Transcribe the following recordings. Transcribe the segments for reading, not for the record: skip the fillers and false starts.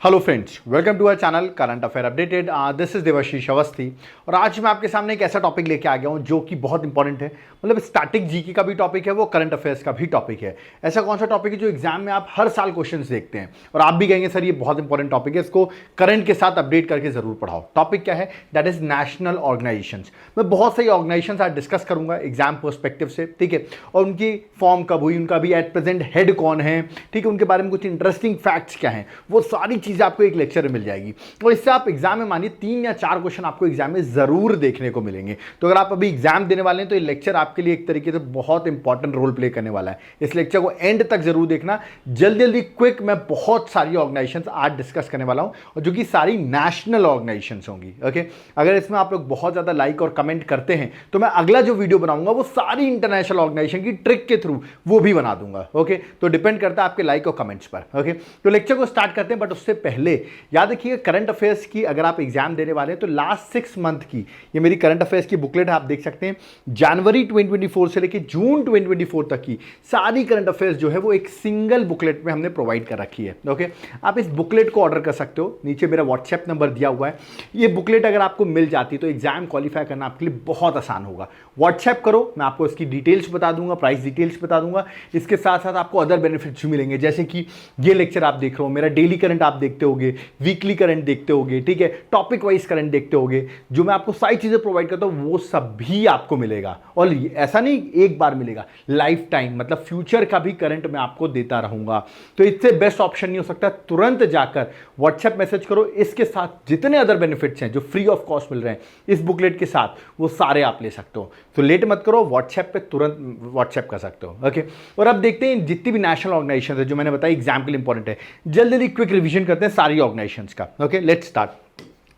Hello friends, welcome to our channel current affair updated. This is Devashish Awasthi और आज मैं आपके सामने एक ऐसा टॉपिक लेके आ गया हूं जो कि बहुत इंपॉर्टेंट है। मतलब स्टैटिक जीके का भी टॉपिक है, वो करंट अफेयर्स का भी टॉपिक है। ऐसा कौन सा टॉपिक है जो एग्जाम में आप हर साल क्वेश्चंस देखते हैं और आप भी कहेंगे सर ये बहुत इंपॉर्टेंट टॉपिक है, इसको करंट के साथ अपडेट करके जरूर पढ़ाओ। टॉपिक क्या है? That is national organisations. मैं बहुत सारी ऑर्गेनाइजेशंस आज डिस्कस करूंगा एग्जाम पर्सपेक्टिव से, ठीक है, और उनकी फॉर्म कब हुई, उनका भी एट प्रेजेंट हेड कौन है, ठीक है, उनके बारे में कुछ इंटरेस्टिंग फैक्ट्स क्या हैं, वो सारी चीजें आपको एक लेक्चर में मिल जाएगी। और इससे आप एग्जाम में मानिए 3 या 4 क्वेश्चन आपको एग्जाम में जरूर देखने को मिलेंगे। तो अगर आप अभी एग्जाम देने वाले हैं तो ये लेक्चर आपके लिए एक तरीके से बहुत इंपॉर्टेंट रोल प्ले करने वाला है। इस लेक्चर को एंड तक जरूर देखना। जल्दी जल्दी क्विक मैं बहुत सारी ऑर्गेनाइजेशंस आज डिस्कस करने वाला हूं और जो कि सारी नेशनल ऑर्गेनाइजेशंस होंगी। ओके, अगर इसमें आप लोग बहुत ज्यादा लाइक और कमेंट करते हैं तो मैं अगला जो वीडियो बनाऊंगा वो सारी इंटरनेशनल ऑर्गेनाइजेशन की ट्रिक के थ्रू वो भी बना दूंगा। ओके, तो डिपेंड करता है आपके लाइक और कमेंट्स पर। ओके, तो लेक्चर को स्टार्ट करते हैं, बट उससे पहले याद रखिएगा करंट अफेयर्स की अगर आप एग्जाम देने वाले हैं तो लास्ट 6 मंथ की ये मेरी करंट अफेयर्स की बुकलेट है, आप देख सकते हैं। जनवरी 2024 से लेकर जून 2024 तक की सारी करंट अफेयर्स जो है वो एक सिंगल बुकलेट में हमने प्रोवाइड कर रखी है। ओके, आप इस बुकलेट को ऑर्डर कर सकते हो, नीचे मेरा व्हाट्सएप नंबर दिया हुआ है। ये बुकलेट अगर आपको मिल जाती तो एग्जाम क्वालिफाई करना आपके लिए बहुत आसान होगा। व्हाट्सएप करो, मैं आपको इसकी डिटेल्स बता दूंगा, प्राइस डिटेल्स बता दूंगा। इसके साथ साथ आपको अदर बेनिफिट्स भी मिलेंगे, जैसे कि ये लेक्चर आप देख रहे हो, मेरा डेली करंट आप देखते होगे, वीकली करंट देखते होगे, ठीक है, टॉपिक वाइज करंट देखते होगे। जो मैं आपको सारी चीजें प्रोवाइड करता हूं वो सब भी आपको मिलेगा। और ऐसा नहीं एक बार मिलेगा, लाइफ टाइम, मतलब फ्यूचर का भी करंट मैं आपको देता रहूंगा। तो इससे बेस्ट ऑप्शन नहीं हो सकता। तुरंत जाकर व्हाट्सएप मैसेज करो, इसके साथ जितने अदर बेनिफिट्स हैं जो फ्री ऑफ कॉस्ट मिल रहे हैं इस बुकलेट के साथ, वो सारे आप ले सकते हो। तो लेट मत करो, व्हाट्सएप पे तुरंत व्हाट्सएप कर सकते हो। ओके, और अब देखते हैं जितनी भी नेशनल ऑर्गेनाइजेशन है जो मैंने बताया एग्जाम के लिए इंपॉर्टेंट है, जल्दी जल्दी क्विक रिवीजन करते हैं सारी ऑर्गेनाइजेशंस का। Okay, let's start.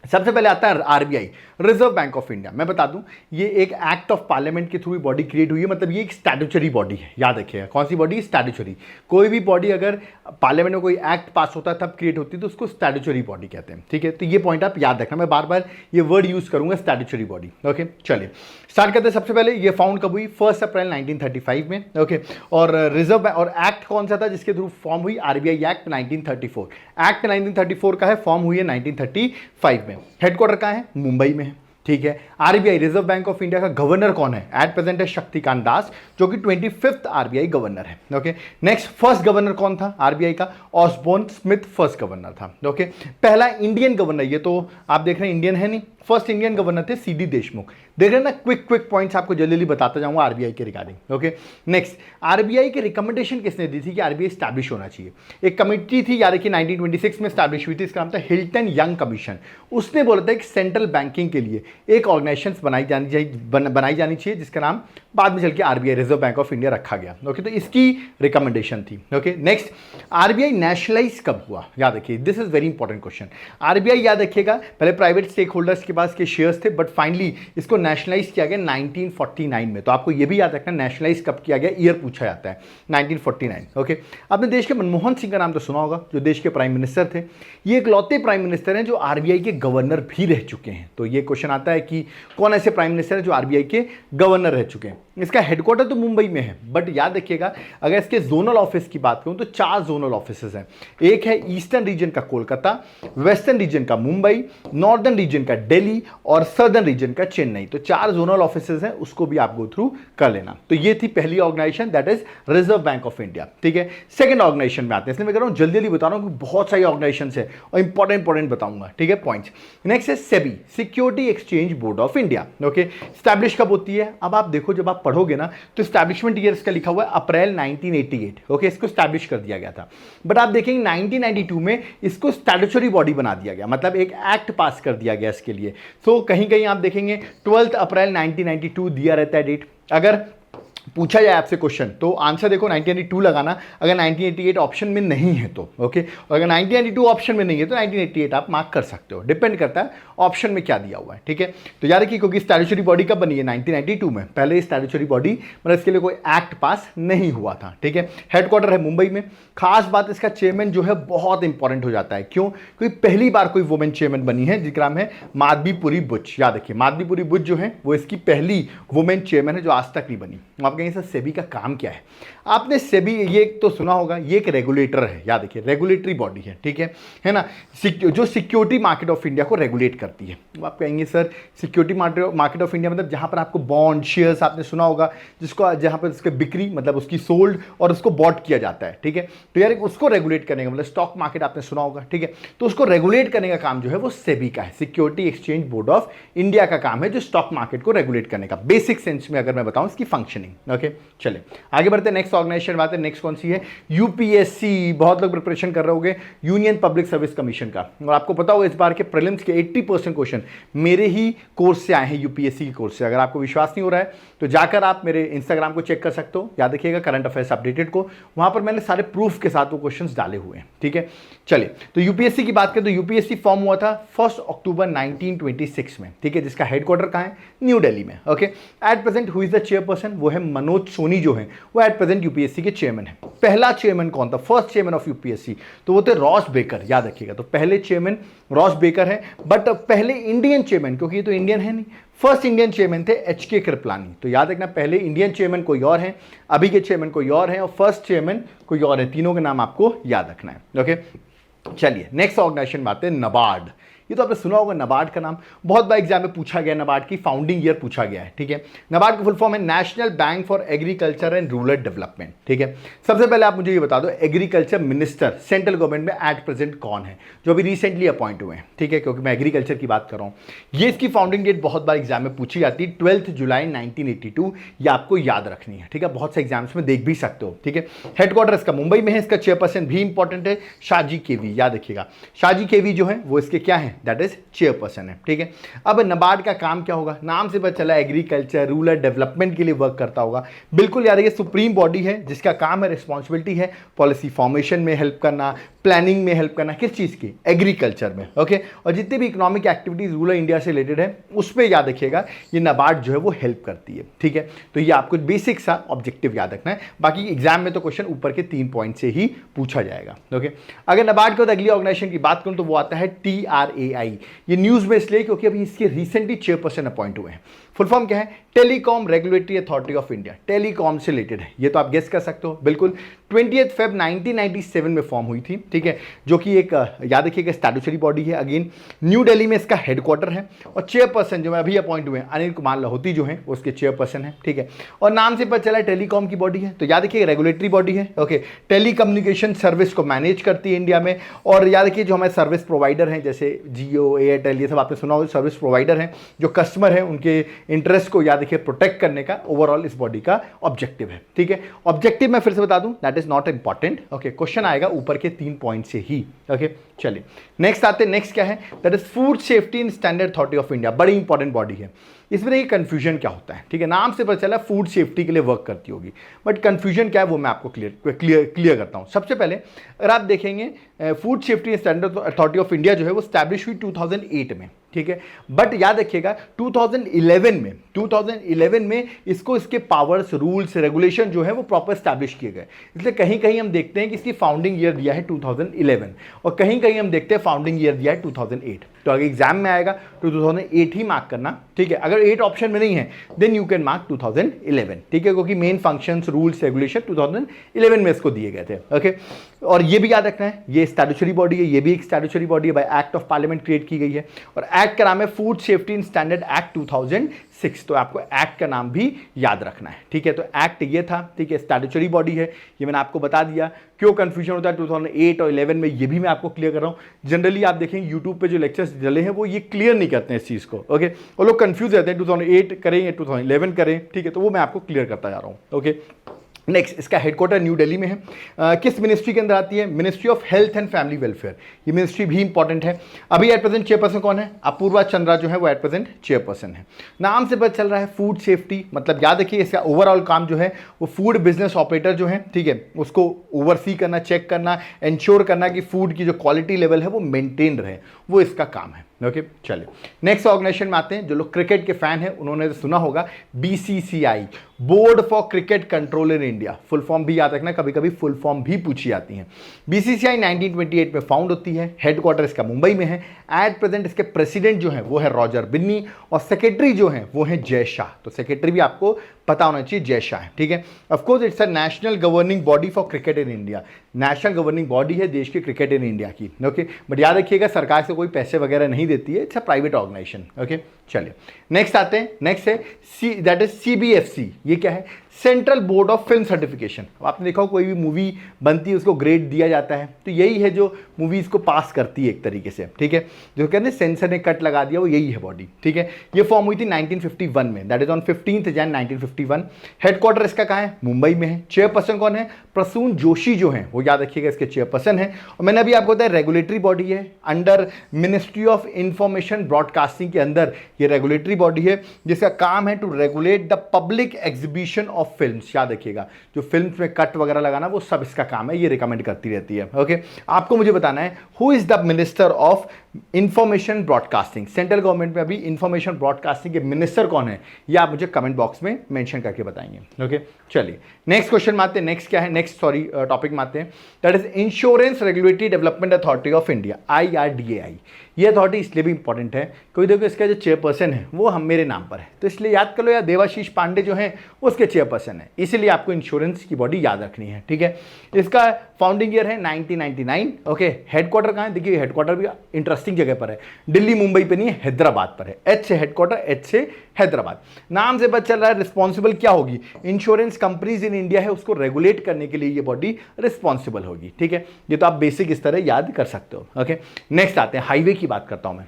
सबसे पहले आता है RBI, reserve bank of India. मैं बता दूं ये एक एक्ट ऑफ पार्लियामेंट के थ्रू बॉडी क्रिएट हुई है, मतलब ये एक स्टैट्यूटरी बॉडी है। याद रखिएगा कौन सी बॉडी? स्टैट्यूटरी। कोई भी बॉडी अगर पार्लियामेंट में कोई एक्ट पास होता है तब क्रिएट होती है तो उसको स्टैट्यूटरी बॉडी कहते हैं। ठीक है, तो ये पॉइंट आप याद रखना, मैं बार बार ये वर्ड यूज करूंगा, स्टैट्यूटरी बॉडी। ओके, चलिए स्टार्ट करते हैं। सबसे पहले ये फाउंड कब हुई? 1 अप्रैल 1935 में। ओके, और रिजर्व और एक्ट कौन सा था जिसके थ्रू फॉर्म हुई? RBI act 1934। एक्ट 1934 का है, फॉर्म हुई है 1935 में। हेडक्वार्टर कहाँ है? मुंबई में है। ठीक है, RBI reserve bank of India का गवर्नर कौन है? एट प्रेजेंट है शक्तिकांत दास, जो कि 25th आरबीआई गवर्नर है। ओके, नेक्स्ट फर्स्ट गवर्नर कौन था आरबीआई का? ऑसबोर्न स्मिथ फर्स्ट गवर्नर था। ओके, पहला इंडियन गवर्नर, ये तो आप देख रहे हैं इंडियन है नहीं, फर्स्ट इंडियन गवर्नर थे सीडी देशमुख। देख रहे हैं ना, क्विक पॉइंट्स आपको जल्दी जल्दी बताता जाऊंगा आरबीआई के रिगार्डिंग। ओके, नेक्स्ट आरबीआई की रिकमेंडेशन किसने दी थी कि आरबीआई स्टैब्लिश होना चाहिए? एक कमिटी थी, याद रखिए 1926 में स्टैब्लिश हुई थी, इसका नाम था हिल्टन यंग कमीशन। उसने बोला था कि सेंट्रल बैंकिंग के लिए एक ऑर्गेनाइजेशन बनाई जानी चाहिए जिसका नाम बाद में चल के RBI reserve bank of India रखा गया। ओके, तो इसकी रिकमेंडेशन थी। ओके, नेक्स्ट आरबीआई नेशनलाइज कब हुआ? याद रखिए, this is very important question. RBI याद रखिएगा पहले प्राइवेट स्टेक होल्डर्स के पास के शेयर्स थे, बट फाइनली इसको नेशनलाइज किया गया 1949 में। तो आपको यह भी याद रखना नेशनलाइज कब किया गया, ईयर पूछा जाता है 1949। ओके, आपने देश के मनमोहन सिंह का नाम तो सुना होगा, जो देश के प्राइम मिनिस्टर थे। ये इकलौते प्राइम मिनिस्टर हैं जो आरबीआई के गवर्नर भी रह चुके हैं। तो ये क्वेश्चन आता है कि कौन ऐसे प्राइम मिनिस्टर है जो आरबीआई के गवर्नर रह चुके हैं? इसका हेडक्वार्टर तो मुंबई में है, बट याद रखिएगा अगर इसके जोनल ऑफिस की बात करूं तो 4 जोनल ऑफिसेज हैं। एक है ईस्टर्न रीजन का कोलकाता, वेस्टर्न रीजन का मुंबई, नॉर्दर्न रीजन का दिल्ली और सदर्न रीजन का चेन्नई। तो 4 जोनल ऑफिसेज हैं, उसको भी आप गो थ्रू कर लेना। तो ये थी पहली organisation, that is reserve bank of India. ठीक है, सेकंड ऑर्गेनाइजेशन में आते हैं, इसलिए मैं कह रहा हूं जल्दी जल्दी बता रहा हूं कि बहुत सारी ऑर्गेनाइजेशन है और इंपॉर्टेंट बताऊंगा। ठीक है, पॉइंट्स। नेक्स्ट है SEBI, security exchange board of India. Okay, establish कब होती है? अब आप देखो जब आप पढ़ोगे ना तो स्टैब्लिशमेंट ईयर इसका लिखा हुआ है अप्रैल 1988। ओके, इसको स्टैब्लिश कर दिया गया था, बट आप देखेंगे 1992 में इसको स्टैट्यूटरी बॉडी बना दिया गया, मतलब एक एक्ट पास कर दिया गया इसके लिए। सो कहीं कहीं आप देखेंगे 12 अप्रैल 1992 दिया रहता है डेट। अगर पूछा जाए आपसे क्वेश्चन तो आंसर देखो 1992 लगाना, अगर 1988 ऑप्शन में नहीं है तो। ओके, और अगर 1992 ऑप्शन में नहीं है तो 1988 आप मार्क कर सकते हो, डिपेंड करता है ऑप्शन में क्या दिया हुआ है। ठीक है, तो याद रखिए क्योंकि स्टैट्यूटरी बॉडी कब बनी है? 1992 में। पहले स्टैट्यूटरी बॉडी मतलब इसके लिए कोई एक्ट पास नहीं हुआ था। ठीक है, हेडक्वार्टर है मुंबई में। खास बात इसका चेयरमैन जो है बहुत इंपॉर्टेंट हो जाता है। क्यों? क्योंकि पहली बार कोई वुमेन चेयरमैन बनी है जिसका नाम है माधवीपुरी बुच। याद रखिए माधवीपुरी बुच जो है वो इसकी पहली वुमेन चेयरमैन है जो आज तक नहीं बनी। आपके कहेंगे सर सेबी का काम क्या है। आपने सेबी ये तो सुना होगा, ये एक रेगुलेटर है, याद रखिए रेगुलेटरी बॉडी है, ठीक है ना, जो सिक्योरिटी मार्केट ऑफ इंडिया को रेगुलेट करती है। तो आप कहेंगे sir security market of India मतलब जहां पर आपको बॉन्ड शेयर्स आपने सुना होगा, जिसको जहां पर उसके बिक्री मतलब उसकी सोल्ड और उसको बॉट किया जाता है, ठीक है। तो यार उसको रेगुलेट करने का मतलब स्टॉक मार्केट आपने सुना होगा, ठीक है। तो उसको रेगुलेट करने का काम जो है वो सेबी का है, security exchange board of India का काम है, जो स्टॉक मार्केट को रेगुलेट करने का बेसिक सेंस में अगर मैं बताऊं इसकी फंक्शनिंग। ओके चलिए आगे बढ़ते हैं, नेक्स्ट ऑर्गेनाइजेशन बात है। नेक्स्ट कौन सी है? यूपीएससी। बहुत लोग प्रिपरेशन कर रहे होंगे यूनियन पब्लिक सर्विस कमीशन का, और आपको पता होगा इस बार के प्रीलिम्स के 80% क्वेश्चन मेरे ही कोर्स से आए हैं, यूपीएससी के कोर्स से। अगर आपको विश्वास नहीं हो रहा है तो जाकर आप मेरे इंस्टाग्राम को चेक कर सकते हो, याद रखिएगा करंट अफेयर्स अपडेटेड को, वहां पर मैंने सारे प्रूफ के साथ वो क्वेश्चंस डाले हुए हैं, ठीक है। चलिए तो यूपीएससी की बात करें तो यूपीएससी फॉर्म हुआ था 1 अक्टूबर 1926 में, ठीक है, जिसका हेडक्वार्टर कहां है? न्यू दिल्ली में। Okay at present who is the chairperson? वो है मनोज सोनी, जो है वो एट प्रेजेंट यूपीएससी के चेयरमैन है। पहला चेयरमैन कौन था? फर्स्ट चेयरमैन ऑफ यूपीएससी, तो वो थे रॉस बेकर, याद रखिएगा। तो पहले चेयरमैन रॉस बेकर है, बट पहले इंडियन चेयरमैन, क्योंकि ये तो इंडियन है नहीं, फर्स्ट इंडियन चेयरमैन थे एचके कृपलानी। तो याद रखना पहले इंडियन चेयरमैन कोई और है, अभी के चेयरमैन कोई और है, और फर्स्ट चेयरमैन कोई और है। तीनों के नाम आपको याद रखना है। ओके चलिए नेक्स्ट ऑर्गेनाइजेशन बात है नबार्ड। ये तो आपने सुना होगा नबार्ड का नाम, बहुत बार एग्जाम में पूछा गया, नबार्ड की फाउंडिंग ईयर पूछा गया है, ठीक है। नबार्ड का फुल फॉर्म है national bank for agriculture and rural development, ठीक है। सबसे पहले आप मुझे ये बता दो एग्रीकल्चर मिनिस्टर सेंट्रल गवर्नमेंट में एट प्रेजेंट कौन है, जो अभी रिसेंटली अपॉइंट हुए हैं, ठीक है, क्योंकि मैं एग्रीकल्चर की बात कर रहा हूं। ये इसकी फाउंडिंग डेट बहुत बार एग्जाम में पूछी जाती है, 12 जुलाई 1982, ये आपको याद रखनी है, ठीक है। बहुत से एग्जाम्स में देख भी सकते हो, ठीक है। हेडक्वार्टर इसका मुंबई में है, इसका चेयरपर्सन भी इंपॉर्टेंट है शाहजी केवी, याद रखिएगा। शाहजी केवी जो है वो इसके क्या है? दैट इज चेयरपर्सन है, ठीक है। अब नबार्ड का काम क्या होगा? नाम से पता चला एग्रीकल्चर रूरल डेवलपमेंट के लिए वर्क करता होगा, बिल्कुल यार। ये सुप्रीम बॉडी है जिसका काम है, रिस्पॉन्सिबिलिटी है पॉलिसी फॉर्मेशन में हेल्प करना, प्लानिंग में हेल्प करना, किस चीज की? एग्रीकल्चर में। ओके और जितनी भी इकोनॉमिक एक्टिविटीज रूरल इंडिया से रिलेटेड है उस पर याद रखिएगा ये नबार्ड जो है वो हेल्प करती है, ठीक है। तो ये आपको बेसिक सा ऑब्जेक्टिव याद रखना है, बाकी एग्जाम में तो क्वेश्चन ऊपर के 3 पॉइंट से ही पूछा जाएगा। ओके अगर नबार्ड के बाद अगली ऑर्गेनाइजेशन की बात करूं तो वो आता है TRAI। ये न्यूज में इसलिए क्योंकि अभी इसके रिसेंटली चेयरपर्सन अपॉइंट हुए हैं। फुल फॉर्म क्या है? Telecom regulatory authority of India, telecom से रिलेटेड है, ये तो आप गेस कर सकते हो बिल्कुल। 20 फेब 1997 में फॉर्म हुई थी, ठीक है, जो कि एक याद रखिएगा स्टैट्यूटरी बॉडी है। अगेन न्यू दिल्ली में इसका हेडक्वार्टर है, और चेयरपर्सन जो है अभी अपॉइंट हुए हैं अनिल कुमार लाहौती जो है उसके चेयरपर्सन है, ठीक है। और नाम से पता चला टेलीकॉम की बॉडी है, तो याद रखिए रेगुलेटरी बॉडी है। ओके टेली कम्युनिकेशन सर्विस को मैनेज करती है इंडिया में, और याद रखिए जो हमारे सर्विस प्रोवाइडर हैं जैसे जियो एयरटेल, ये सब आपने सुना होगा सर्विस प्रोवाइडर हैं, जो कस्टमर है उनके इंटरेस्ट को याद रखिए प्रोटेक्ट करने का ओवरऑल इस बॉडी का ऑब्जेक्टिव है, ठीक है। ऑब्जेक्टिव मैं फिर से बता दूं that is not important. Okay question आएगा ऊपर के 3 पॉइंट से ही। ओके चलिए नेक्स्ट आते हैं, नेक्स्ट क्या है? That is food safety and standard authority of India, बड़ी इंपॉर्टेंट बॉडी है। इसमें देखिए कंफ्यूजन क्या होता है, ठीक है, नाम से पता चला फूड सेफ्टी के लिए वर्क करती होगी, बट कंफ्यूजन क्या है वो मैं आपको क्लियर करता हूं। सबसे पहले अगर आप देखेंगे food safety and standard authority of India जो है वो स्टैब्लिश हुई 2008 में, ठीक है, बट याद रखिएगा 2011 में इसको इसके पावर्स रूल्स रेगुलेशन जो है वो प्रॉपर स्टैब्लिश किए गए। इसलिए कहीं कहीं हम देखते हैं कि इसकी फाउंडिंग ईयर दिया है 2011, और कहीं कहीं हम देखते हैं फाउंडिंग ईयर दिया है 2008। तो अगर एग्जाम में आएगा तो 2008 ही मार्क करना, ठीक है। अगर 8 ऑप्शन में नहीं है देन यू कैन मार्क 2011, ठीक है, क्योंकि मेन फंक्शंस रूल्स रेगुलेशन 2011 में इसको दिए गए थे। ओके और ये भी याद रखना है ये स्टैट्यूटरी बॉडी है, ये भी एक स्टैट्यूटरी बॉडी है, bye act of parliament create की गई है, और एक्ट का नाम है food safety and standard act 2006। तो आपको एक्ट का नाम भी याद रखना है, ठीक है। तो एक्ट ये था, ठीक है, स्टैट्यूटरी बॉडी है, ये मैंने आपको बता दिया। क्यों कंफ्यूजन होता है 2008 और 11 में, ये भी मैं आपको क्लियर कर रहा हूं। जनरली आप देखेंगे यूट्यूब पे जो लेक्चर्स डले हैं वो ये क्लियर नहीं करते हैं इस चीज़ को, ओके, और लोग कंफ्यूज रहते हैं 2008 करें या 2011 करें, ठीक है, तो वो मैं आपको क्लियर करता जा रहा हूँ। ओके नेक्स्ट इसका हेडक्वार्टर न्यू दिल्ली में है। किस मिनिस्ट्री के अंदर आती है? Ministry of health and family welfare, ये मिनिस्ट्री भी इंपॉर्टेंट है। अभी एट प्रेजेंट चेयरपर्सन कौन है? अपूर्वा चंद्रा जो है वो एट प्रेजेंट चेयरपर्सन है। नाम से पता चल रहा है फूड सेफ्टी, मतलब याद रखिए इसका ओवरऑल काम जो है वो फूड बिजनेस ऑपरेटर जो है, ठीक है, उसको ओवरसी करना, चेक करना, इंश्योर करना कि फूड की जो क्वालिटी लेवल है वो मेंटेन रहे, वो इसका काम है। ओके चलिए नेक्स्ट ऑर्गेनाइजेशन में आते हैं। जो लोग क्रिकेट के फैन हैं उन्होंने तो सुना होगा BCCI, board for cricket control in India, full form भी याद रखना, कभी कभी फुल फॉर्म भी पूछी जाती हैं। बीसीसीआई 1928 में फाउंड होती है, हेडक्वार्टर इसका मुंबई में है। एट प्रेजेंट इसके प्रेसिडेंट जो है वो है रॉजर बिन्नी और सेक्रेटरी जो है वो है जय शाह। तो सेक्रेटरी भी आपको पता होना चाहिए, जय शाह है, ठीक है। Of course it's a national governing body for cricket in India, national governing body है देश की क्रिकेट इन इंडिया की, ओके। बट याद रखिएगा सरकार से कोई पैसे वगैरह नहीं देती है, it's a private organisation, okay. चलिए नेक्स्ट आते हैं, नेक्स्ट है दैट इज सीबीएफसी। ये क्या है? Central Board of film certification. आपने देखा हो कोई भी मूवी बनती है उसको ग्रेड दिया जाता है, तो यही है जो मूवीज को पास करती है एक तरीके से, ठीक है। जो कहते हैं सेंसर ने कट लगा दिया, वो यही है बॉडी, ठीक है। ये फॉर्म हुई थी 1951 में, that is on 15 January 1951। Headquarter इसका कहाँ है? मुंबई में है। चेयरपर्सन कौन है? प्रसून जोशी जो है वो याद रखिएगा इसके चेयरपर्सन है। और मैंने अभी आपको बताया रेगुलेटरी बॉडी है under ministry of information broadcasting के अंदर, ये रेगुलेटरी बॉडी है जिसका काम है to regulate the public exhibition of films. याद रखिएगा जो फिल्म्स में कट वगैरह लगाना वो सब इसका काम है, ये रिकमेंड करती रहती है, ओके। आपको मुझे बताना है who is the minister of information broadcasting. Central government में अभी इंफॉर्मेशन ब्रॉडकास्टिंग के मिनिस्टर कौन है, ये आप मुझे कमेंट बॉक्स में मेंशन करके बताएंगे, ओके। चलिए नेक्स्ट क्वेश्चन में आते हैं। नेक्स्ट क्या है? नेक्स्ट टॉपिक में आते हैं, that is insurance regulatory development authority of India, IRDAI। ये अथॉरिटी इसलिए भी इंपॉर्टेंट है क्योंकि देखो इसका जो चेयरपर्सन है वो हम मेरे नाम पर है, तो इसलिए याद कर लो, या देवाशीष पांडे जो है उसके चेयरपर्सन है, इसीलिए आपको इंश्योरेंस की बॉडी याद रखनी है, ठीक है। इसका फाउंडिंग ईयर है 1999, ओके। हेडक्वार्टर कहाँ है? देखिए हेडक्वार्टर भी इंटरेस्टिंग जगह पर है, दिल्ली मुंबई पे नहीं है, हैदराबाद पर है। एच से हेडक्वार्टर, एच से हैदराबाद। नाम से पता चल रहा है रिस्पॉन्सिबल क्या होगी? इंश्योरेंस कंपनीज इन इंडिया है उसको रेगुलेट करने के लिए ये बॉडी रिस्पॉन्सिबल होगी, ठीक है। ये तो आप बेसिक इस तरह याद कर सकते हो, ओके। नेक्स्ट आते हैं, हाईवे की बात करता हूं मैं।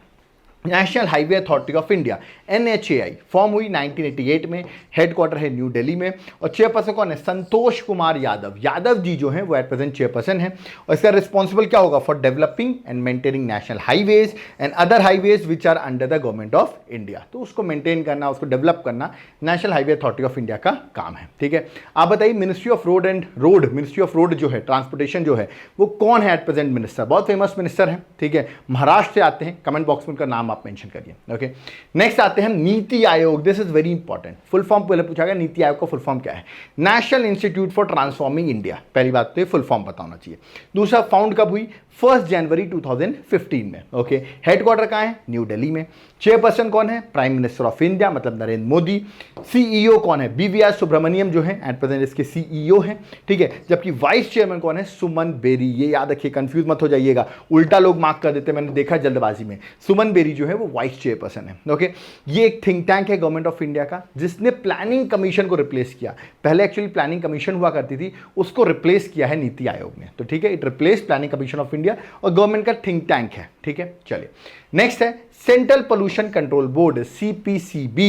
National highway authority of India, NHAI, form हुई 1988 में, हेडक्वार्टर है न्यू दिल्ली में और चेयरपर्सन कौन है? संतोष कुमार यादव। यादव जी जो हैं वो एट प्रेजेंट चेयरपर्सन है और इसका रिस्पॉन्सिबल क्या होगा? For developing and maintaining national highways and other highways which are under the government of India. तो उसको मेंटेन करना, उसको डेवलप करना national highway authority of India का काम है, ठीक है। आप बताइए ministry of ministry of road जो है, ट्रांसपोर्टेशन जो है, वो कौन है एट प्रेजेंट मिनिस्टर? बहुत फेमस मिनिस्टर है, ठीक है, महाराष्ट्र से आते हैं। कमेंट बॉक्स में उनका नाम आप मेंशन करिए, ओके। नेक्स्ट आते हैं NITI Aayog. This is very important. Full form पहले पूछा गया, नीति आयोग का फुल फॉर्म क्या है? National institute for transforming India. पहली बात तो ये फुल फॉर्म पता होना चाहिए। दूसरा, फाउंड कब हुई? 1 जनवरी 2015 में, ओके। हेडक्वार्टर कहाँ है? न्यू दिल्ली में। चेयरपर्सन कौन है? प्राइम मिनिस्टर ऑफ इंडिया, मतलब नरेंद्र मोदी। CEO कौन है? BVR सुब्रमण्यम जो है एट प्रेजेंट इसके CEO हैं, ठीक है। जबकि वाइस चेयरमैन कौन है? सुमन बेरी। ये याद रखिए, कंफ्यूज मत हो जाइएगा, उल्टा लोग मार्क कर देते, मैंने देखा जल्दबाजी में। सुमन बेरी जो है वो वाइस चेयरपर्सन है, ओके। ये एक थिंक टैंक है गवर्नमेंट ऑफ इंडिया का जिसने प्लानिंग कमीशन को रिप्लेस किया। पहले एक्चुअली प्लानिंग कमीशन हुआ करती थी, उसको रिप्लेस किया है नीति आयोग ने, तो ठीक है। It replace planning commission of India और गवर्नमेंट का थिंक टैंक है, ठीक है। चलिए नेक्स्ट है central pollution control board, CPCB,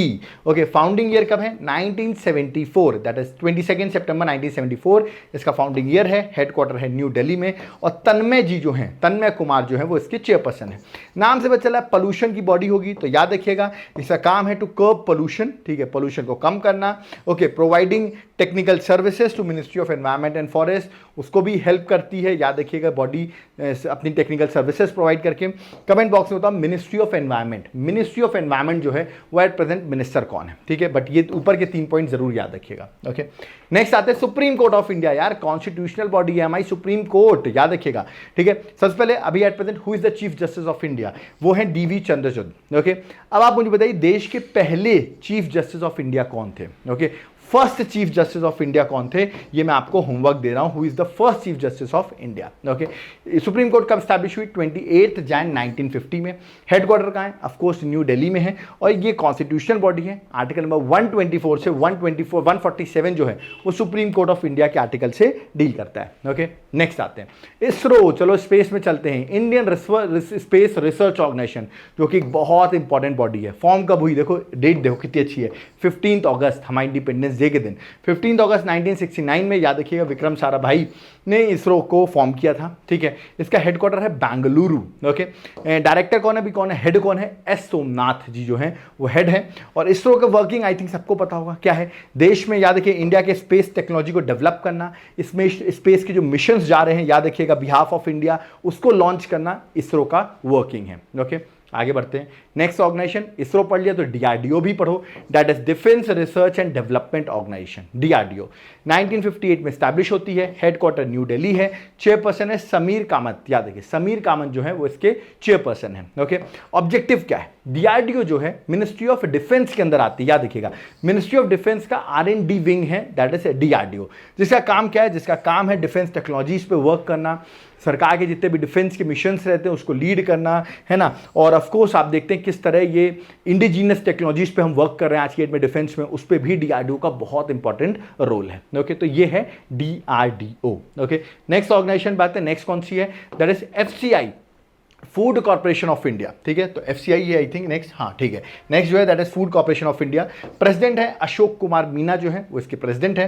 okay. Founding year कब है? 1974, दैट इज 22 सितंबर 1974 इसका फाउंडिंग ईयर है। हेडक्वार्टर है न्यू दिल्ली में और तन्मय जी जो हैं, तन्मय कुमार जो है वो इसके चेयरपर्सन है। नाम से पता चला पोल्यूशन की बॉडी होगी, तो याद रखिएगा इसका काम है टू कर्ब पोल्यूशन, ठीक है, पोल्यूशन को कम करना, okay. Providing technical services to ministry of environment and forest, उसको भी हेल्प करती है, याद रखिएगा बॉडी अपनी टेक्निकल सर्विसेज प्रोवाइड करके। कमेंट बॉक्स में बताओ मिनिस्ट्री ऑफ एनवायरमेंट जो है वो एट प्रेजेंट मिनिस्टर कौन है, ठीक है। बट ये ऊपर के 3 पॉइंट जरूर याद रखिएगा, ओके। नेक्स्ट आते हैं सुप्रीम कोर्ट ऑफ इंडिया। यार कॉन्स्टिट्यूशनल बॉडी है हमारी सुप्रीम कोर्ट, याद रखिएगा, ठीक है। सबसे पहले अभी at present who is the chief justice of India? वो है DV चंद्रचूड़, ओके। अब आप मुझे बताइए देश के पहले चीफ जस्टिस ऑफ इंडिया कौन थे, okay. First chief justice of India कौन थे, ये मैं आपको होमवर्क दे रहा हूं। Who is the first chief justice of India, okay. Supreme court कब स्टैब्लिश हुई? 28 जनवरी 1950 में। हेडक्वार्टर कहाँ है? ऑफ कोर्स न्यू दिल्ली में है और ये कॉन्स्टिट्यूशनल बॉडी है। आर्टिकल नंबर 124 से 147 जो है वो सुप्रीम कोर्ट ऑफ इंडिया के आर्टिकल से डील करता है, ओके। नेक्स्ट आते हैं इसरो। चलो स्पेस में चलते हैं। इंडियन स्पेस रिसर्च ऑर्गेनाइजेशन जो कि बहुत इंपॉर्टेंट बॉडी है। फॉर्म कब हुई? देखो डेट देखो कितनी अच्छी है, 15 अगस्त, हमारी इंडिपेंडेंस डे के दिन 15 अगस्त 1969 में। याद रखिएगा विक्रम साराभाई ने इसरो को फॉर्म किया था, ठीक है। इसका हेडक्वार्टर है बेंगलुरु, ओके। डायरेक्टर कौन है? भी कौन है? हेड कौन है? S सोमनाथ जी जो हैं वो हेड है। और इसरो का वर्किंग आई थिंक सबको पता होगा क्या है। देश में याद रखिए इंडिया के स्पेस टेक्नोलॉजी को डेवलप करना, इसमें स्पेस के जो मिशंस जा रहे हैं याद रखिएगा बिहाफ ऑफ इंडिया, उसको लॉन्च करना इसरो का वर्किंग है, ओके। आगे बढ़ते हैं। नेक्स्ट ऑर्गेनाइजेशन, इसरो पढ़ लिया तो डीआरडीओ भी पढ़ो, that is defence research and development organisation, DRDO 1958 में स्टैब्लिश होती है, हेडक्वार्टर न्यू दिल्ली है, चेयरपर्सन है समीर कामत, याद रखिए समीर कामत जो है वो इसके चेयरपर्सन है। ओके, ऑब्जेक्टिव क्या है, डीआरडीओ जो है मिनिस्ट्री ऑफ डिफेंस के अंदर आती है, याद रखिएगा मिनिस्ट्री ऑफ डिफेंस का R&D विंग है, दैट इज डीआरडीओ, जिसका काम क्या है, जिसका काम है डिफेंस टेक्नोलॉजीज पे वर्क करना, सरकार के जितने भी डिफेंस के मिशंस रहते हैं उसको लीड करना, है ना। और ऑफ कोर्स आप देखते हैं किस तरह ये इंडिजीनियस टेक्नोलॉजीज पे हम वर्क कर रहे हैं आज की डेट में डिफेंस में, उस पर भी डीआरडीओ का बहुत इंपॉर्टेंट रोल है। ओके, तो ये है डीआरडीओ। ओके, नेक्स्ट ऑर्गेनाइजेशन बात है, नेक्स्ट कौन सी है, that is FCI, food corporation of India. ठीक है, तो एफसीआई है आई थिंक नेक्स्ट, हाँ ठीक है, नेक्स्ट जो है that is food corporation of India. President है अशोक कुमार मीना जो है वो इसके प्रेसिडेंट है।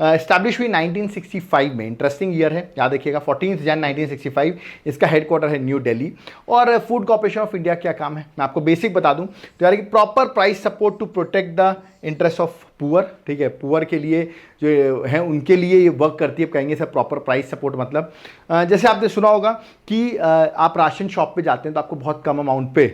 एस्टैब्लिश हुई 1965 में, इंटरेस्टिंग ईयर है, याद रखिएगा 14 जन 1965। इसका हेडक्वार्टर है न्यू दिल्ली। और फूड कॉर्पोरेशन ऑफ इंडिया क्या काम है, मैं आपको बेसिक बता दूं तो यार कि proper price support to protect the interest of poor. ठीक है, पुअर के लिए जो है उनके लिए ये वर्क करती है। कहेंगे सर प्रॉपर प्राइस सपोर्ट मतलब जैसे आपने सुना होगा कि आप राशन शॉप पे जाते हैं तो आपको बहुत कम अमाउंट पे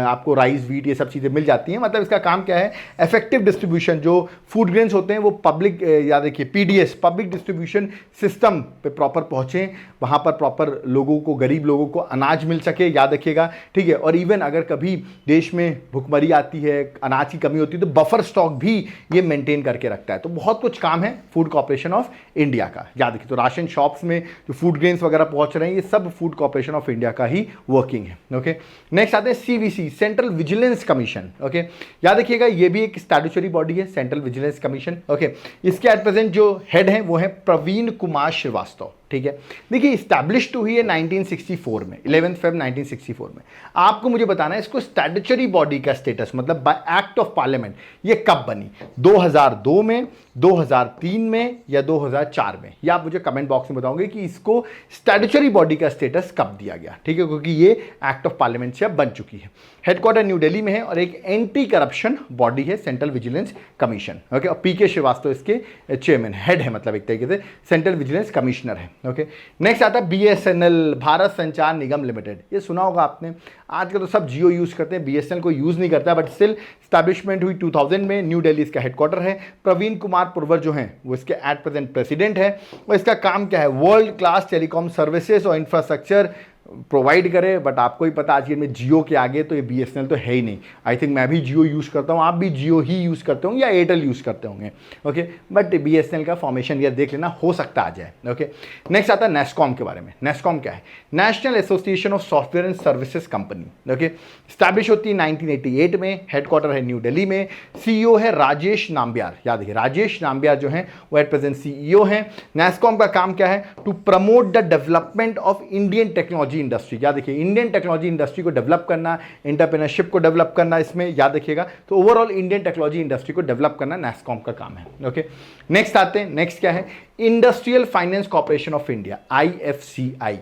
आपको राइस वीट ये सब चीज़ें मिल जाती हैं। मतलब इसका काम क्या है, इफेक्टिव डिस्ट्रीब्यूशन, जो फूड ग्रेन्स होते हैं वो पब्लिक, याद रखिए पीडीएस, पब्लिक डिस्ट्रीब्यूशन सिस्टम पे प्रॉपर पहुँचें, वहाँ पर प्रॉपर लोगों को, गरीब लोगों को अनाज मिल सके, याद रखिएगा। ठीक है, और इवन अगर कभी देश में भुखमरी आती है, अनाज की कमी होती है, तो बफर स्टॉक भी ये मेंटेन करके रखता है। तो बहुत कुछ काम है फूड कॉर्पोरेशन ऑफ इंडिया का, याद रखिए। तो राशन शॉप्स में जो फूड ग्रेन्स वगैरह पहुंच रहे हैं ये सब फूड कॉर्पोरेशन ऑफ इंडिया का ही वर्किंग है। ओके, नेक्स्ट आते हैं CVC, central vigilance commission. Okay, याद रखिएगा ये भी एक स्टैट्यूटरी बॉडी है, सेंट्रल विजिलेंस कमीशन। ओके, इसके एट प्रेजेंट जो हेड हैं वो है प्रवीण कुमार श्रीवास्तव। ठीक है, देखिए स्टैब्लिश्ड हुई है 1964 में, 11 फेब 1964 में। आपको मुझे बताना है इसको स्टैट्यूटरी बॉडी का स्टेटस, मतलब बाय एक्ट ऑफ पार्लियामेंट ये कब बनी, 2002 में, 2003 में या 2004 में, या आप मुझे कमेंट बॉक्स में बताओगे कि इसको स्टैट्यूटरी बॉडी का स्टेटस कब दिया गया। ठीक है, क्योंकि ये एक्ट ऑफ पार्लियामेंट से अब बन चुकी है। हेडक्वार्टर न्यू दिल्ली में है और एक एंटी करप्शन बॉडी है, सेंट्रल विजिलेंस कमीशन। ओके, और पीके श्रीवास्तव इसके चेयरमैन, हेड है, मतलब एक तरीके से सेंट्रल विजिलेंस कमिश्नर है। ओके, नेक्स्ट आता है बीएसएनएल, भारत संचार निगम लिमिटेड। ये सुना होगा आपने, आजकल तो सब जियो यूज करते हैं, बीएसएनएल को यूज नहीं करता, बट स्टिल स्टैब्लिशमेंट हुई 2000 में, न्यू दिल्ली इसका हेडक्वार्टर है। प्रवीण कुमार पुरवर जो हैं वो इसके एट प्रेजेंट प्रेसिडेंट है। और इसका काम क्या है, वर्ल्ड क्लास टेलीकॉम सर्विसेज और इंफ्रास्ट्रक्चर प्रोवाइड करे। बट आपको ही पता आज में जियो के आगे तो ये बीएसएनएल तो है ही नहीं। आई थिंक मैं भी जियो यूज़ करता हूँ, आप भी जियो ही यूज़ करते होंगे या एयरटेल यूज़ करते होंगे। ओके, बट बीएसएनएल का फॉर्मेशन ये देख लेना, हो सकता आ जाए। ओके, नेक्स्ट आता है नेस्कॉम के बारे में। नेस्कॉम क्या है, national association of software and services company. Okay, establish होती है 1988 में, हेडक्वार्टर है न्यू दिल्ली में। सीईओ है राजेश नाम्बियार, याद रखिए राजेश नाम्बियार जो है वो एट प्रेजेंट सीईओ है। नेस्कॉम का काम क्या है, to promote the development of Indian technology industry. याद रखिए इंडियन टेक्नोलॉजी इंडस्ट्री को डेवलप करना, एंटरप्रेन्योरशिप को डेवलप करना, इसमें याद रखिएगा। तो ओवरऑल इंडियन टेक्नोलॉजी इंडस्ट्री को डेवलप करना नेस्कॉम का काम है। ओके, नेक्स्ट आते हैं, नेक्स्ट क्या है, industrial finance corporation of India, IFCI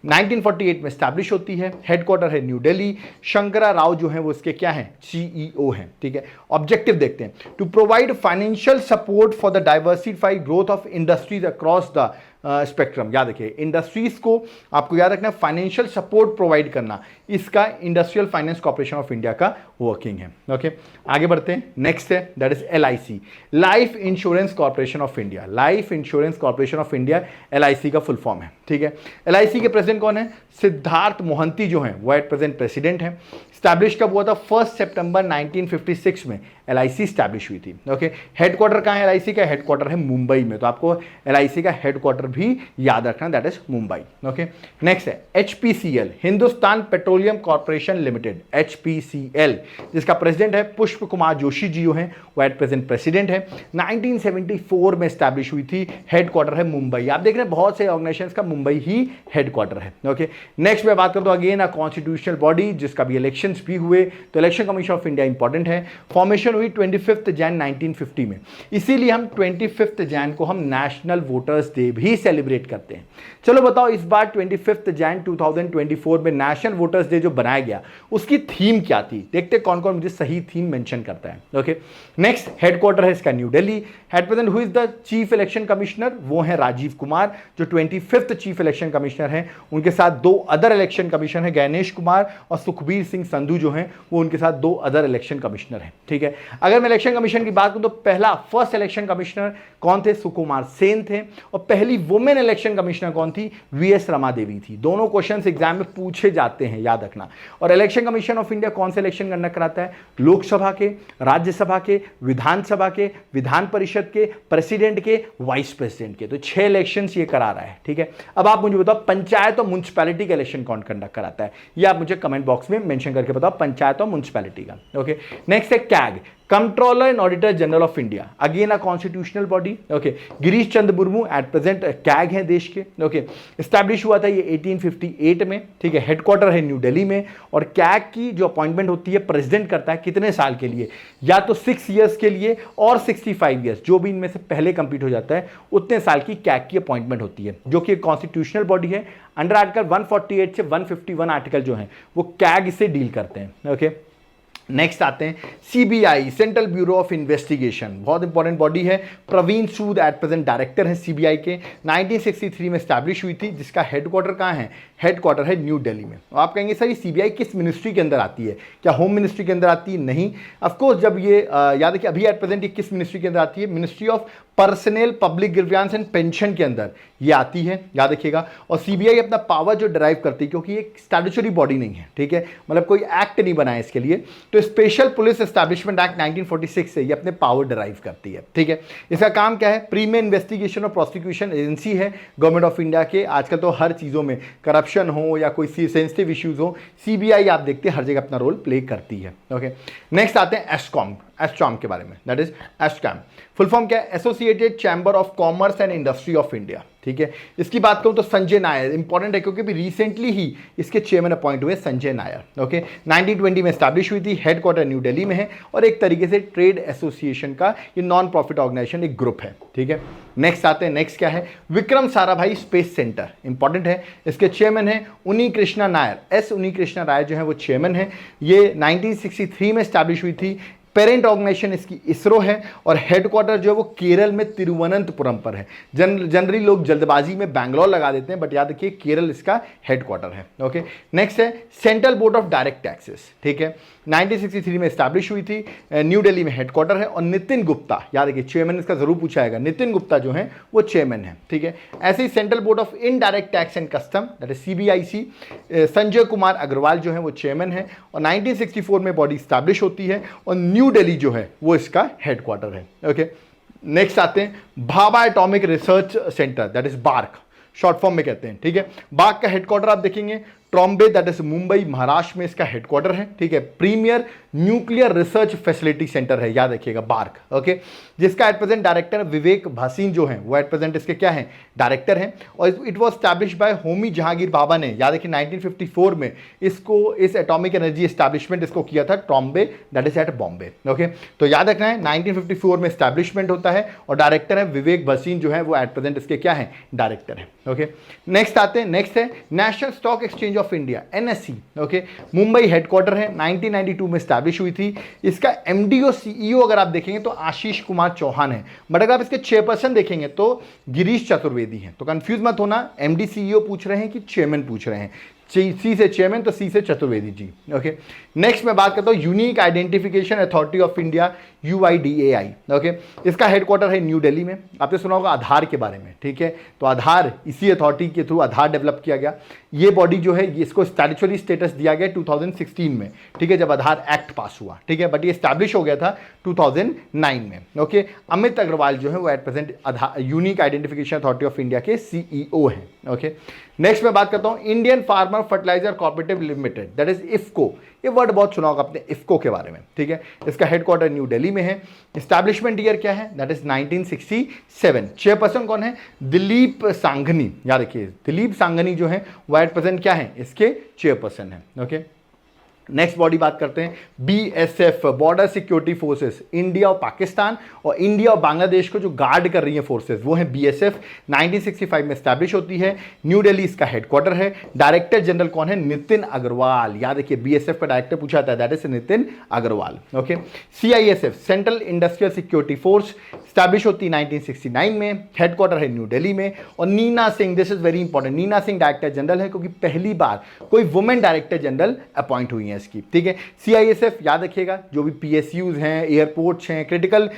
1948 में स्टैब्लिश होती है, हेडक्वार्टर है न्यू दिल्ली। शंकरा राव जो है वो इसके क्या है, CEO हैं। ठीक है, ऑब्जेक्टिव देखते हैं, to provide financial support for the diversified growth of industries across the spectrum. याद रखिए इंडस्ट्रीज को आपको याद रखना, फाइनेंशियल सपोर्ट प्रोवाइड करना, इसका industrial finance corporation of India का वर्किंग है। ओके, आगे बढ़ते हैं, नेक्स्ट है that is LIC, life insurance corporation of India. Life insurance corporation of India LIC का फुल फॉर्म है। ठीक है, LIC के प्रेसिडेंट कौन है, सिद्धार्थ मोहंती जो हैं वो एट प्रेजेंट प्रेसिडेंट हैं। स्टैब्लिश कब हुआ था, 1 सितंबर 1956 में LIC स्टैब्लिश हुई थी। ओके, हेडक्वार्टर कहाँ है LIC का, हेडक्वार्टर है मुंबई में। तो आपको LIC का हेडक्वार्टर भी याद रखना, that is Mumbai. Okay, next है HPCL, Hindustan petroleum corporation limited, HPCL, जिसका प्रेसिडेंट है पुष्प कुमार जोशी जी हैं, वो एट प्रेजेंट प्रेसिडेंट है। 1974 में स्टैब्लिश हुई थी, हेडक्वार्टर है मुंबई। आप देख रहे हैं बहुत से ऑर्गेनाइजेशंस का मुंबई ही हेडक्वार्टर है। ओके, नेक्स्ट मैं बात करता हूं अगेन कॉन्स्टिट्यूशनल बॉडी जिसका भी इलेक्शंस भी हुए, तो election commission of India important है। फॉर्मेशन हुई 25 जन 1950 में, इसीलिए हम 25 जन को हम नेशनल वोटर्स डे भी सेलिब्रेट करते हैं। चलो बताओ इस बार 25 जनवरी 2024 में नेशनल वोटर्स डे जो बनाया गया उसकी थीम क्या थी? देखते कौन कौन मुझे सही थीम मेंशन करता है। ओके, नेक्स्ट, हेडक्वार्टर है इसका new Delhi. At present who is the chief election commissioner? वो है राजीव कुमार जो 25th चीफ इलेक्शन कमिश्नर हैं। उनके साथ 2 अदर इलेक्शन कमिश्नर हैं, गणेश कुमार और सुखबीर सिंह संधू जो हैं वो उनके साथ 2 अदर इलेक्शन कमिश्नर हैं। ठीक है, अगर मैं इलेक्शन कमीशन की बात करूं तो फर्स्ट इलेक्शन कमिश्नर कौन थे? सुकुमार सेन थे। और पहली वुमेन इलेक्शन कमिश्नर कौन थी? वीएस रमा देवी थी। दोनों क्वेश्चंस एग्जाम में पूछे जाते हैं, याद रखना। और इलेक्शन कमीशन ऑफ इंडिया कौन से इलेक्शन कंडक्ट कराता है? लोकसभा के, राज्यसभा के, विधानसभा के, विधान परिषद के, प्रेसिडेंट के, वाइस प्रेसिडेंट के। तो 6 इलेक्शंस ये करा रहा है। ठीक है, अब आप मुझे बताओ पंचायत और म्युनिसिपैलिटी का इलेक्शन कौन कंडक्ट कराता है? ये आप मुझे कमेंट बॉक्स में मेंशन करके बताओ, पंचायत और म्युनिसिपैलिटी का। ओके, नेक्स्ट है CAG, controller and auditor general of India, again a constitutional body. Okay, Girish Chandra Murmu at present CAG है देश के। ओके, एस्टैब्लिश हुआ था ये 1858 में। ठीक है, हेडक्वार्टर है न्यू दिल्ली में। और कैग की जो अपॉइंटमेंट होती है प्रेसिडेंट करता है कितने साल के लिए? या तो 6 ईयर्स के लिए और 65 ईयर्स, जो भी इनमें से पहले कंप्लीट हो जाता है उतने साल की कैग की अपॉइंटमेंट होती है, जो कि एक कॉन्स्टिट्यूशनल बॉडी है। अंडर आर्टिकल 148 से 151 आर्टिकल जो है वो कैग इसे डील करते हैं। ओके, नेक्स्ट आते हैं CBI, central bureau of investigation, बहुत इंपॉर्टेंट बॉडी है। प्रवीण सूद एट प्रेजेंट डायरेक्टर है सीबीआई के। 1963 में स्टैब्लिश हुई थी, जिसका हेडक्वार्टर कहाँ है? हेडक्वार्टर है न्यू दिल्ली में। आप कहेंगे सर ये सीबीआई किस मिनिस्ट्री के अंदर आती है? क्या होम मिनिस्ट्री के अंदर आती है? नहीं, ऑफकोर्स जब ये याद है कि अभी एट प्रेजेंट ये किस मिनिस्ट्री के अंदर आती है? Ministry of personnel public grievance and pension के अंदर ये आती है, याद रखिएगा। और सीबीआई अपना पावर जो ड्राइव करती है, क्योंकि एक स्टैट्यूटरी बॉडी नहीं है, ठीक है, मतलब कोई एक्ट नहीं बना है इसके लिए, तो स्पेशल पुलिस एस्टैब्लिशमेंट एक्ट 1946 से ये अपने पावर ड्राइव करती है। ठीक है, इसका काम क्या है? प्री में इन्वेस्टिगेशन और प्रोसिक्यूशन एजेंसी है गवर्नमेंट ऑफ इंडिया के। आजकल तो हर चीज़ों में करप्शन हो या कोई सेंसिटिव इश्यूज हो, सीबीआई आप देखते हैं हर जगह अपना रोल प्ले करती है। ओके, नेक्स्ट आते हैं एस्कॉम के बारे में, दैट इज एस्कॉम। फुल फॉर्म क्या है? Associated chamber of commerce and industry of India. ठीक है, इसकी बात करूं तो संजय नायर इंपॉर्टेंट है, क्योंकि रिसेंटली ही इसके चेयरमैन अपॉइंट हुए संजय नायर। ओके, 1920 में स्टैब्लिश हुई थी, हेडक्वार्टर न्यू दिल्ली में है और एक तरीके से ट्रेड एसोसिएशन का ये नॉन प्रॉफिट ऑर्गेनाइजेशन एक ग्रुप है। ठीक है, नेक्स्ट आते हैं, नेक्स्ट क्या है? Vikram Sarabhai space centre, important है। इसके चेयरमैन है उन्नी कृष्णा नायर, उन्नी कृष्णा राय जो है वो चेयरमैन है। ये 1963 में स्टैब्लिश हुई थी। पेरेंट ऑर्गेनाइजेशन इसकी इसरो है और हेडक्वार्टर जो है वो केरल में तिरुवनंतपुरम पर है। जनरली लोग जल्दबाजी में बैंगलोर लगा देते हैं, बट याद रखिए केरल इसका हेडक्वार्टर है। ओके, नेक्स्ट है central Board of direct taxes. ठीक है, 1963 में स्टैब्लिश हुई थी, न्यू दिल्ली में हेडक्वार्टर है। और नितिन गुप्ता, याद रखिए चेयरमैन इसका जरूर पूछा जाएगा, नितिन गुप्ता जो है वो चेयरमैन है। ठीक है, ऐसे ही Central Board of Indirect Tax and Custom, that is CBIC, Sanjay Kumar Agrawal जो है वो चेयरमैन है। और 1964 में बॉडी स्टैब्लिश होती है और न्यू दिल्ली जो है वो इसका हेडक्वार्टर है। ओके, नेक्स्ट आते हैं Bhabha atomic research centre, that is BARC, short form में कहते हैं। ठीक है, बार्क का हेडक्वार्टर आप देखेंगे ट्रॉम्बे, दैट इज मुंबई महाराष्ट्र में इसका हेडक्वार्टर है। ठीक है, premier nuclear research facility centre है, याद रखिएगा बार्क। ओके, जिसका at present director Vivek Bhasin जो है वो एट प्रेजेंट इसके क्या है? डायरेक्टर हैं। और it was establish by Homi Jahangir Bhabha ने, याद रखिए 1954 में इसको, इस एटॉमिक एनर्जी एस्टैब्लिशमेंट इसको किया था Trombay, that is at Bombay. Okay, तो याद रखना है 1954 में एस्टैब्लिशमेंट होता है और डायरेक्टर है विवेक भासीन जो है वो एट प्रेजेंट इसके क्या है? डायरेक्टर है। ओके, नेक्स्ट आते हैं, नेक्स्ट है national stock exchange of India, NSC. Okay, Mumbai headquarter है, 1992 में स्टैब्लिश हुई थी। इसका एमडी और सीईओ अगर आप देखेंगे तो आशीष कुमार चौहान है, बट अगर आप इसके चेयरपर्सन देखेंगे तो गिरीश चतुर्वेदी हैं। तो कंफ्यूज मत होना, एमडी सीईओ पूछ रहे हैं कि चेयरमैन पूछ रहे हैं। सी से चेयरमैन तो सी से चतुर्वेदी जी। ओके, नेक्स्ट मैं बात करता हूँ unique identification authority of India, UIDAI। Okay, इसका हेडक्वार्टर है न्यू दिल्ली में। आपने सुना होगा आधार के बारे में, ठीक है, तो आधार इसी अथॉरिटी के थ्रू आधार डेवलप किया गया। ये बॉडी जो है इसको स्टैट्यूटरी स्टेटस दिया गया 2016 में, ठीक है, जब आधार एक्ट पास हुआ। ठीक है, बट ये स्टैब्लिश हो गया था 2009 में। ओके, अमित अग्रवाल जो है वो at present Aadhaar unique identification authority of India के CEO हैं। ओके, नेक्स्ट मैं बात करता हूँ Indian farmer fertiliser cooperative limited, that is IFFCO. ये वर्ड बहुत सुना होगा आपने इफ्को के बारे में। ठीक है, इसका हेडक्वार्टर न्यू दिल्ली में है। एस्टैब्लिशमेंट ईयर क्या है? That is 1967। चेयरपर्सन कौन है? दिलीप सांघनी, याद रखिए दिलीप सांघनी जो है वो एट प्रेजेंट क्या है? इसके चेयरपर्सन है। ओके, नेक्स्ट बॉडी बात करते हैं BSF, border security forces, India और पाकिस्तान और इंडिया और बांग्लादेश को जो गार्ड कर रही है फोर्सेस वो है बीएसएफ। 1965 में स्टैब्लिश होती है, न्यू दिल्ली इसका हेडक्वार्टर है। डायरेक्टर जनरल कौन है? नितिन अग्रवाल। याद रखिए बीएसएफ का डायरेक्टर पूछा जाता है, that is Nitin Agarwal. Okay. CISF, central industrial security force, establish होती है 1969 में, हेडक्वार्टर है न्यू दिल्ली में। और Neena Singh, this is very important, Neena Singh director general है क्योंकि पहली बार कोई वुमेन डायरेक्टर जनरल अपॉइंट हुई है इसकी, ठीक है। सीआईएसएफ याद रखिएगा, जो भी पीएसयूज हैं, एयरपोर्ट्स हैं, क्रिटिकल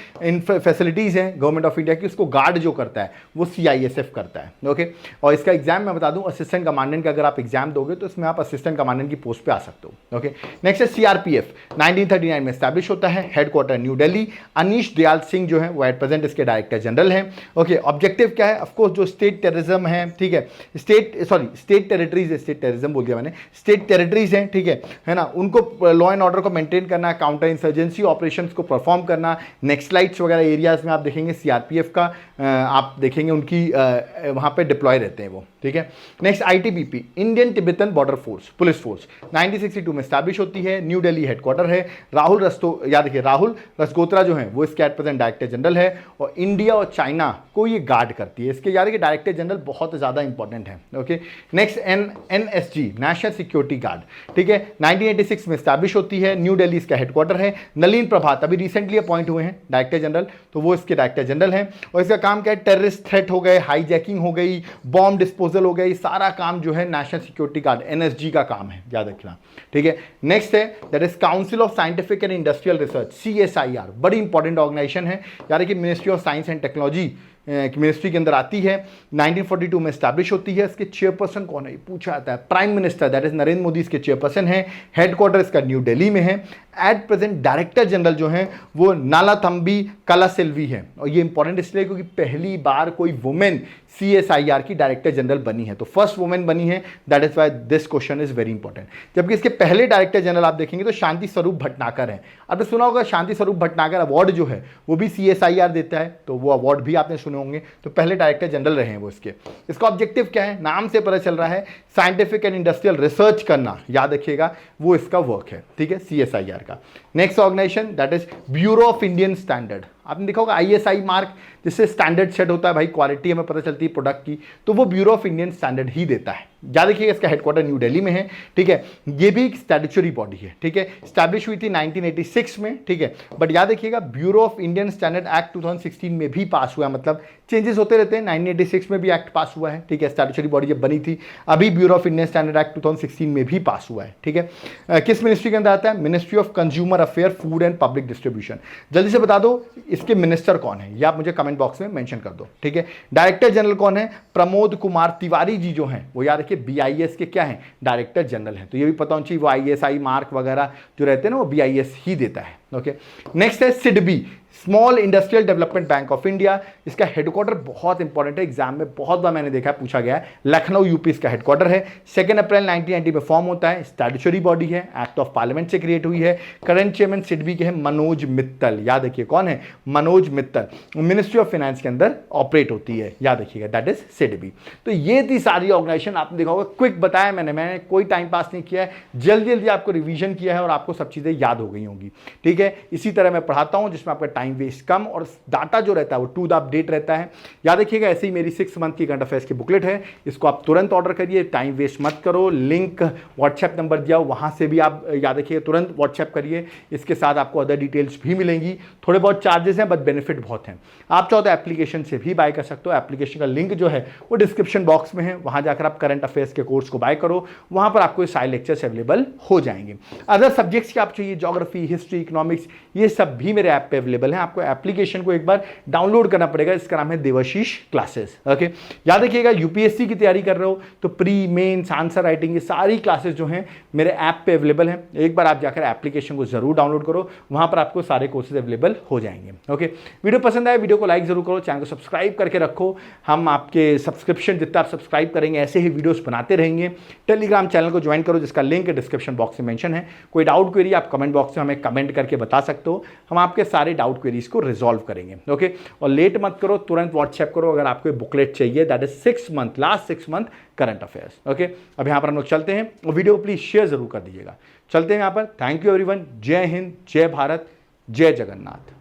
फैसिलिटीज हैं गवर्नमेंट ऑफ इंडिया की, उसको गार्ड जो करता है वो सीआईएसएफ करता है। ओके। और इसका एग्जाम मैं बता दूं, असिस्टेंट कमांडेंट का अगर आप एग्जाम दोगे तो इसमें आप असिस्टेंट कमांडेंट की पोस्ट पे आ सकते हो। ओके। नेक्स्ट है सीआरपीएफ, 1939 में स्टैब्लिश होता है, हेडक्वार्टर न्यू दिल्ली। अनीश दयाल सिंह जो है वो एट प्रेजेंट इसके डायरेक्टर जनरल हैं। ओके। ऑब्जेक्टिव क्या है? ऑफकोर्स जो स्टेट टेररिज्म है, ठीक है, स्टेट टेरिटरीज, स्टेट टेररिज्म बोल दिया मैंने, स्टेट टेरिटरीज हैं, ठीक है ना, उनको लॉ एंड ऑर्डर को मेंटेन करना, काउंटर इंसर्जेंसी ऑपरेशंस को परफॉर्म करना। नेक्सलाइट्स वगैरह एरियाज में आप देखेंगे सीआरपीएफ का आप देखेंगे उनकी वहां पे डिप्लॉय रहते हैं वो, ठीक है। Next ITBP, Indian Tibetan border force, police force, 1962 में स्टैब्लिश होती है, न्यू दिल्ली हेडक्वार्टर है। याद रखिए राहुल रसगोत्रा जो है वो इसके एट प्रेजेंट डायरेक्टर जनरल है और इंडिया और चाइना को ये गार्ड करती है। इसके याद रखिए डायरेक्टर जनरल बहुत ज्यादा इंपॉर्टेंट है। Okay. Next NSG, national security guard, ठीक है, 1986 में स्टैब्लिश होती है, न्यू दिल्ली इसका हेडक्वार्टर है। नलिन प्रभात अभी रिसेंटली अपॉइंट हुए हैं डायरेक्टर जनरल, तो वो इसके डायरेक्टर जनरल हैं और इसका काम क्या है? टेररिस्ट थ्रेट हो गए, हाईजैकिंग हो गई, बॉम्ब डिस्पोजल हो गई, सारा काम जो है नेशनल सिक्योरिटी गार्ड एनएसजी का काम है, याद रखना, ठीक है। नेक्स्ट है that is council of scientific and industrial research, CSIR, बड़ी इंपॉर्टेंट ऑर्गेनाइजेशन है, यानी कि ministry of science and technology ministry के अंदर आती है। 1942 में स्टैब्लिश होती है। इसके चेयरपर्सन कौन है? पूछा जाता है। Prime minister that is Narendra Modi इसके चेयरपर्सन है। हेडक्वार्टर इसका न्यू दिल्ली में है। एट प्रेजेंट डायरेक्टर जनरल जो है वो नालाथम्बी कलासिल्वी है और ये इंपॉर्टेंट इसलिए क्योंकि पहली बार कोई वुमेन सीएसआईआर की डायरेक्टर जनरल बनी है, तो फर्स्ट वुमेन बनी है, that is why this question is very important. जबकि इसके पहले डायरेक्टर जनरल आप देखेंगे तो शांति स्वरूप भटनागर है। आपने सुना होगा शांति स्वरूप भटनागर अवार्ड जो है वो भी सीएसआईआर देता है, तो वो अवार्ड भी आपने सुने होंगे, तो पहले डायरेक्टर जनरल रहे हैं वो इसके। इसका ऑब्जेक्टिव क्या है? नाम से पता चल रहा है साइंटिफिक एंड इंडस्ट्रियल रिसर्च करना, याद रखिएगा वो इसका वर्क है, ठीक है, सीएसआईआर का। Next organisation that is bureau of Indian standard, आपने देखा होगा आईएसआई मार्क जिससे स्टैंडर्ड सेट होता है भाई, क्वालिटी हमें पता चलती है प्रोडक्ट की, तो वो ब्यूरो ऑफ इंडियन स्टैंडर्ड ही देता है। याद रखिएगा इसका हेडक्वार्टर न्यू दिल्ली में है, ठीक है। ये भी एक स्टैट्यूटरी बॉडी है, ठीक है, स्टैब्लिश हुई थी 1986 में, ठीक है। बट याद रखिएगा bureau of Indian standard act 2016 में भी पास हुआ है, मतलब चेंजेस होते रहते हैं। 1986 में भी एक्ट पास हुआ है, ठीक है, स्टैट्यूटरी बॉडी जब बनी थी। अभी bureau of Indian standard act 2016 में भी पास हुआ है, ठीक है। किस मिनिस्ट्री के अंदर आता है? Ministry of consumer affair, food and public distribution. जल्दी से बता दो इसके मिनिस्टर कौन है, या आप मुझे कमेंट बॉक्स में मेंशन कर दो, ठीक है। डायरेक्टर जनरल कौन है? प्रमोद कुमार तिवारी जी जो हैं वो याद रखिए बीआईएस के क्या हैं? डायरेक्टर जनरल हैं। तो ये भी पता होना चाहिए, वो आईएसआई मार्क वगैरह जो रहते हैं ना वो बीआईएस ही देता है। ओके। नेक्स्ट है SIDBI, small industrial development bank of India. इसका हेडक्वार्टर बहुत इंपॉर्टेंट है, एग्जाम में बहुत बार मैंने देखा है, पूछा गया है। लखनऊ यूपी इसका हेडक्वार्टर है। 2 अप्रैल 1990 में फॉर्म होता है, स्टैट्यूटरी बॉडी है, एक्ट ऑफ पार्लियामेंट से क्रिएट हुई है। करंट चेयरमैन सिडबी के हैं मनोज मित्तल, याद रखिए कौन है? Manoj Mittal. Ministry of finance के अंदर ऑपरेट होती है, याद रखिएगा, दैट इज सिडबी। तो ये थी सारी ऑर्गेनाइजेशन, आपने देखा होगा, क्विक बताया मैंने कोई टाइम पास नहीं किया है, जल्दी जल्दी आपको रिविजन किया है और आपको सब चीजें याद हो गई होंगी, ठीक है। इसी तरह मैं पढ़ाता हूं जिसमें आपका टाइम वेस्ट कम और डाटा जो रहता है वो टू द अपडेट रहता है। याद रखिएगा ऐसे ही मेरी 6 मंथ की करंट अफेयर्स की बुकलेट है, इसको आप तुरंत ऑर्डर करिए, टाइम वेस्ट मत करो। लिंक व्हाट्सएप नंबर दिया हो वहां से भी आप याद रखिएगा तुरंत व्हाट्सएप करिए। इसके साथ आपको अदर डिटेल्स भी मिलेंगी, थोड़े बहुत चार्जेस हैं बट बेनिफिट बहुत हैं। आप चाहो तो एप्लीकेशन से भी बाय कर सकते हो, एप्लीकेशन का लिंक जो है वो डिस्क्रिप्शन बॉक्स में है, वहां जाकर आप करंट अफेयर्स के कोर्स को बाय करो, वहां पर आपको सारे लेक्चर्स अवेलेबल हो जाएंगे। अदर सब्जेक्ट्स की आप चाहिए, ज्योग्राफी, हिस्ट्री, इकोनॉमिक्स, ये सब भी मेरे ऐप पे अवेलेबल है। आपको एप्लीकेशन को एक बार डाउनलोड करना पड़ेगा, इसका नाम है देवाशीष क्लासेस। ओके, याद रखिएगा यूपीएससी की तैयारी कर रहे हो तो प्री मेंस आंसर राइटिंग ये सारी क्लासेस जो हैं मेरे ऐप पे अवेलेबल हैं। एक बार आप जाकर एप्लीकेशन को जरूर डाउनलोड करो, वहां पर आपको सारे कोर्सेज अवेलेबल हो जाएंगे। ओके, वीडियो पसंद आए वीडियो को लाइक जरूर करो, चैनल को सब्सक्राइब करके रखो। हम आपके सब्सक्रिप्शन जितना आप सब्सक्राइब करेंगे ऐसे ही वीडियोस बनाते रहेंगे। टेलीग्राम चैनल को ज्वाइन करो जिसका लिंक डिस्क्रिप्शन बॉक्स में मेंशन है। कोई डाउट क्वेरी आप कमेंट बॉक्स में हमें कमेंट करके बता सकते हो, हम आपके सारे डाउट डाउट क्वेरीज को रिजॉल्व करेंगे। ओके, और लेट मत करो, तुरंत व्हाट्सएप करो अगर आपको बुकलेट चाहिए, that is 6 month, last 6 month current affairs. Okay, अब यहाँ पर हम लोग चलते हैं और वीडियो को प्लीज शेयर जरूर कर दीजिएगा। चलते हैं यहाँ पर। Thank you everyone. जय हिंद, जय भारत, जय जगन्नाथ।